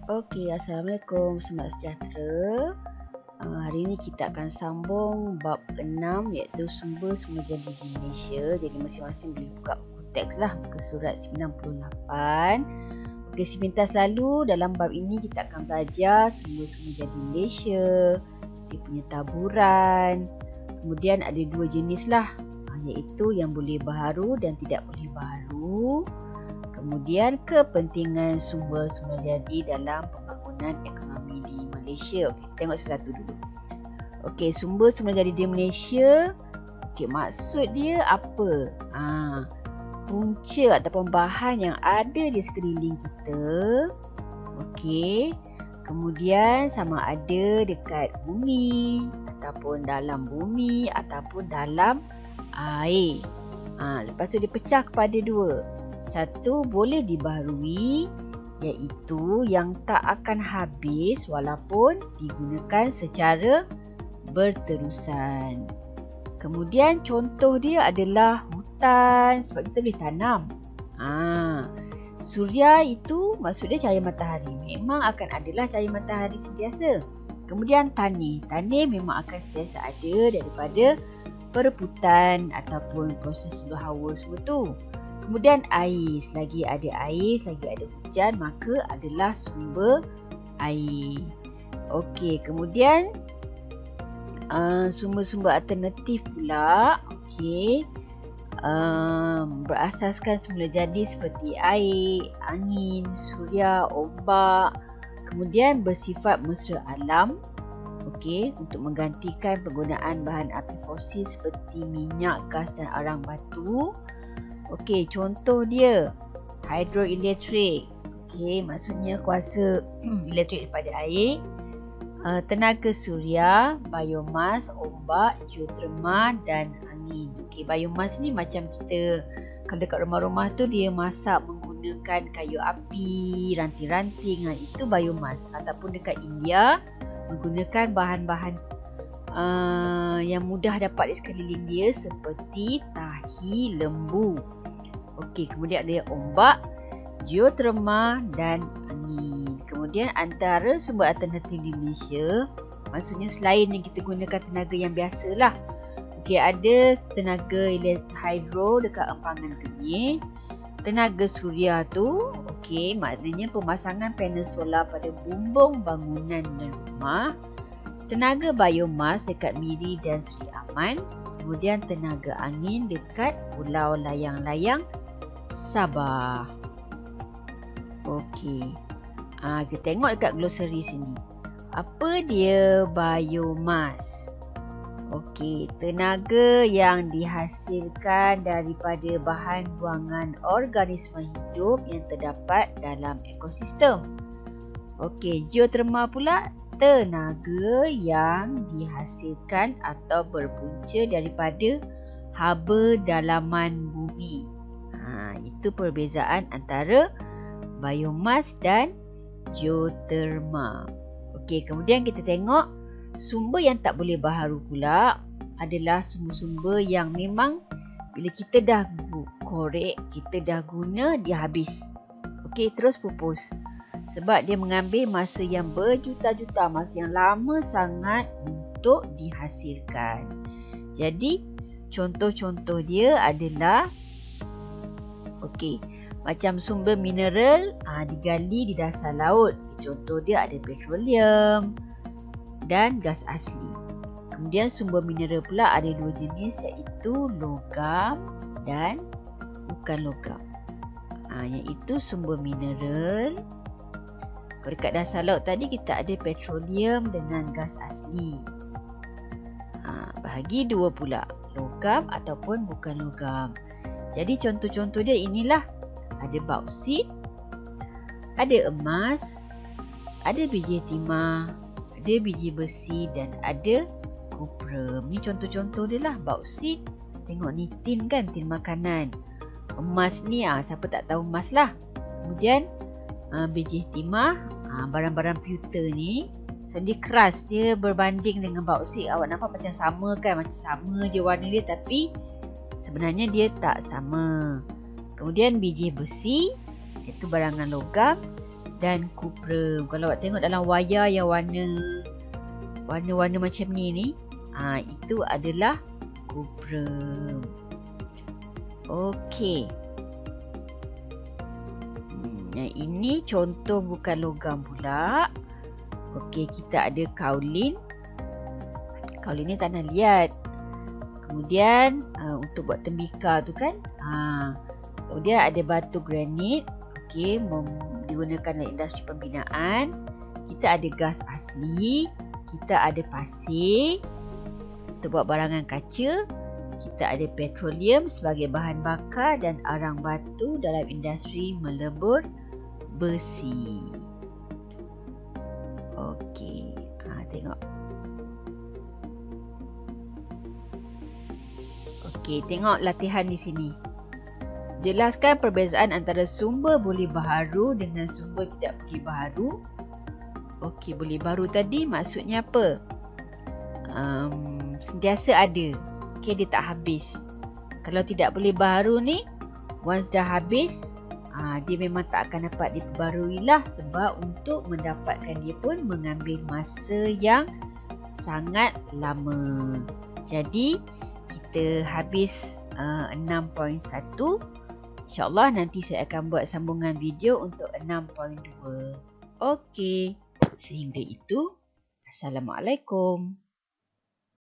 Okey, Assalamualaikum, selamat sejahtera. Hari ini kita akan sambung bab 6 iaitu sumber semula jadi di Malaysia. Jadi masing-masing boleh buka buku teks lah, muka surat 98. Okey, sepintas lalu dalam bab ini kita akan belajar sumber semula jadi Malaysia, dia punya taburan. Kemudian ada dua jenis lah, iaitu yang boleh baharu dan tidak boleh baharu. Kemudian kepentingan sumber semula jadi dalam pembangunan ekonomi di Malaysia. Okey, tengok satu-satu dulu. Okey, sumber semula jadi di Malaysia. Okey, maksud dia apa? Punca ataupun bahan yang ada di sekeliling kita. Okey. Kemudian sama ada dekat bumi ataupun dalam bumi ataupun dalam air. Lepas tu dia pecah kepada dua. Satu boleh dibaharui, iaitu yang tak akan habis walaupun digunakan secara berterusan. Kemudian contoh dia adalah hutan, sebab kita boleh tanam. Suria itu maksud dia cahaya matahari. Memang akan adalah cahaya matahari sentiasa. Kemudian tanah memang akan sentiasa ada daripada perebutan ataupun proses dulu hawa semua tu. Kemudian air, selagi ada air, selagi ada hujan, maka adalah sumber air. Okey, kemudian sumber-sumber alternatif pula, okey, berasaskan semula jadi seperti air, angin, suria, ombak. Kemudian bersifat mesra alam, okey, untuk menggantikan penggunaan bahan api fosil seperti minyak, gas dan arang batu. Okey, contoh dia hidroelektrik. Okey, maksudnya kuasa elektrik daripada air. Tenaga suria, biomas, ombak, geoterma dan angin. Okey, biomas ni macam kita kalau dekat rumah-rumah tu dia masak menggunakan kayu api, ranting-ranting, itu biomas. Ataupun dekat India menggunakan bahan-bahan yang mudah dapat di sekeliling dia seperti tahi lembu. Okey, kemudian ada ombak, geoterma dan angin. Kemudian antara sumber alternatif di Malaysia, maksudnya selain yang kita gunakan tenaga yang biasalah. Okey, ada tenaga hidro dekat empangan Kenyir. Tenaga suria tu, okey, maknanya pemasangan panel solar pada bumbung bangunan dan rumah. Tenaga biomas dekat Miri dan Sri Aman. Kemudian tenaga angin dekat Pulau Layang-Layang, Sabah. Okey. Kita tengok dekat glosari sini. Apa dia biomas? Okey, tenaga yang dihasilkan daripada bahan buangan organisma hidup yang terdapat dalam ekosistem. Okey, geoterma pula tenaga yang dihasilkan atau berpunca daripada haba dalaman bumi. Itu perbezaan antara biomas dan geoterma. Okey, kemudian kita tengok sumber yang tak boleh baharu pula adalah sumber-sumber yang memang bila kita dah korek, kita dah guna, dia habis. Okey, terus pupus. Sebab dia mengambil masa yang berjuta-juta, masa yang lama sangat untuk dihasilkan. Jadi, contoh-contoh dia adalah okey, macam sumber mineral digali di dasar laut. Contoh dia ada petroleum dan gas asli. Kemudian sumber mineral pula ada dua jenis, iaitu logam dan bukan logam. Iaitu sumber mineral. Kalau dekat dasar laut tadi kita ada petroleum dengan gas asli. Bahagi dua pula, logam ataupun bukan logam. Jadi contoh-contoh dia inilah. Ada bauksit, ada emas, ada biji timah, ada biji besi dan ada kuprum. Ni contoh-contoh dia lah. Bauksit, tengok ni tin kan, tin makanan. Emas ni siapa tak tahu emas lah. Kemudian biji timah, barang-barang pewter ni. Dia keras, dia berbanding dengan bauksit. Awak nampak macam sama kan, macam sama je warna dia, tapi sebenarnya dia tak sama. Kemudian biji besi, iaitu barangan logam. dan kuprum. Kalau awak tengok dalam wayar yang warna-warna macam ni, itu adalah kuprum. Okey. Yang ini contoh bukan logam pula. Okey, kita ada kaolin. Kaolin ni tanah liat. Kemudian untuk buat tembikar tu kan. Kemudian ada batu granit. Okey, digunakan dalam industri pembinaan. Kita ada gas asli. Kita ada pasir untuk buat barangan kaca. Kita ada petroleum sebagai bahan bakar dan arang batu dalam industri melebur besi. Okey, tengok. Okey, tengok latihan di sini. Jelaskan perbezaan antara sumber boleh baharu dengan sumber tidak boleh baharu. Okey, boleh baharu tadi maksudnya apa? Sentiasa ada. Okey, dia tak habis. Kalau tidak boleh baharu ni, once dah habis, dia memang tak akan dapat diperbarui lah, sebab untuk mendapatkan dia pun mengambil masa yang sangat lama. Jadi kita habis 6.1. InsyaAllah nanti saya akan buat sambungan video untuk 6.2. Okey, sehingga itu, Assalamualaikum.